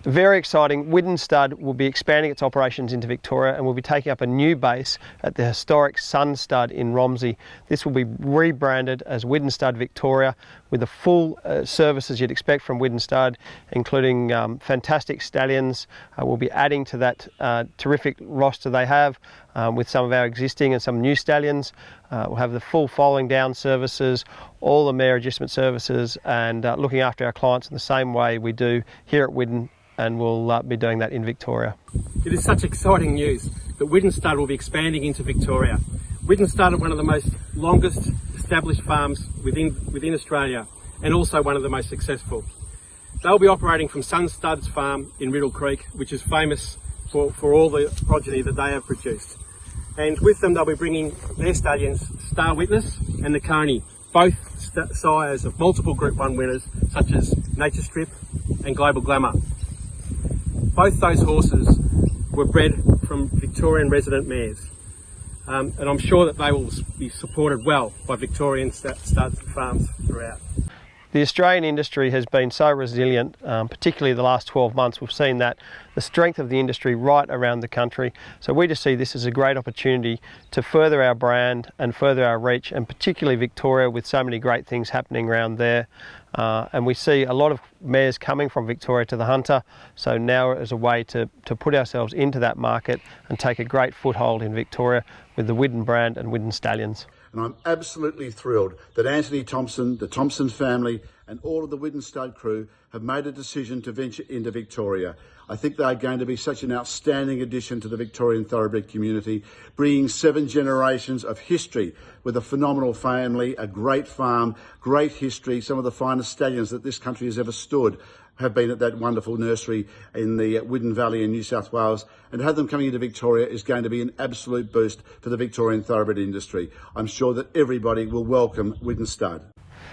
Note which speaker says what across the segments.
Speaker 1: Very exciting. Widden Stud will be expanding its operations into Victoria and will be taking up a new base at the historic Sun Stud in Romsey. This will be rebranded as Widden Stud Victoria with the full services you'd expect from Widden Stud, including fantastic stallions. We'll be adding to that terrific roster they have with some of our existing and some new stallions. We'll have the full foaling down services, all the mare adjustment services, and looking after our clients in the same way we do here at Widden, and we'll be doing that in Victoria.
Speaker 2: It is such exciting news that Widden Stud will be expanding into Victoria. Widden Stud are one of the most longest established farms within Australia, and also one of the most successful. They'll be operating from Sun Stud's farm in Riddle Creek, which is famous for all the progeny that they have produced. And with them they'll be bringing their stallions Star Witness and Nakoni, both sires of multiple Group 1 winners such as Nature Strip and Global Glamour. Both those horses were bred from Victorian resident mares, and I'm sure that they will be supported well by Victorian stud farms throughout.
Speaker 1: The Australian industry has been so resilient, particularly the last 12 months. We've seen that the strength of the industry right around the country. So we just see this as a great opportunity to further our brand and further our reach, and particularly Victoria with so many great things happening around there. And we see a lot of mares coming from Victoria to the Hunter. So now is a way to put ourselves into that market and take a great foothold in Victoria with the Widden brand and Widden stallions.
Speaker 3: And I'm absolutely thrilled that Anthony Thompson, the Thompson family, and all of the Widden Stud crew have made a decision to venture into Victoria. I think they are going to be such an outstanding addition to the Victorian thoroughbred community, bringing 7 generations of history with a phenomenal family, a great farm, great history. Some of the finest stallions that this country has ever stood have been at that wonderful nursery in the Widden Valley in New South Wales, and to have them coming into Victoria is going to be an absolute boost for the Victorian thoroughbred industry. I'm sure that everybody will welcome Widden Stud.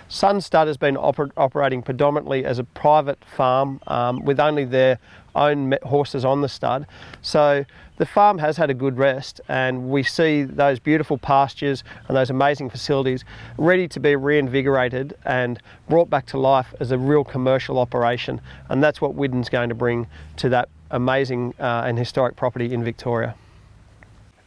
Speaker 1: Sun Stud has been operating predominantly as a private farm with only their own horses on the stud. So the farm has had a good rest, and we see those beautiful pastures and those amazing facilities ready to be reinvigorated and brought back to life as a real commercial operation. And that's what Widden's going to bring to that amazing and historic property in Victoria.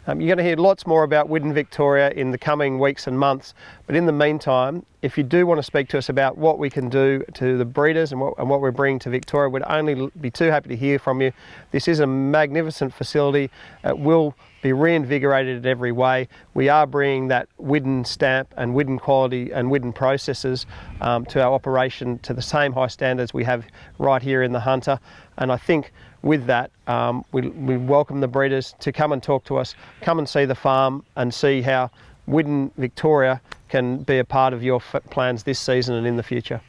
Speaker 1: You're going to hear lots more about Widden Victoria in the coming weeks and months, but in the meantime, if you do want to speak to us about what we can do to the breeders and what we're bringing to Victoria, we'd only be too happy to hear from you. This is a magnificent facility. It will be reinvigorated in every way. We are bringing that Widden stamp and Widden quality and Widden processes to our operation to the same high standards we have right here in the Hunter. And I think with that, we welcome the breeders to come and talk to us, come and see the farm and see how Widden Victoria can be a part of your plans this season and in the future.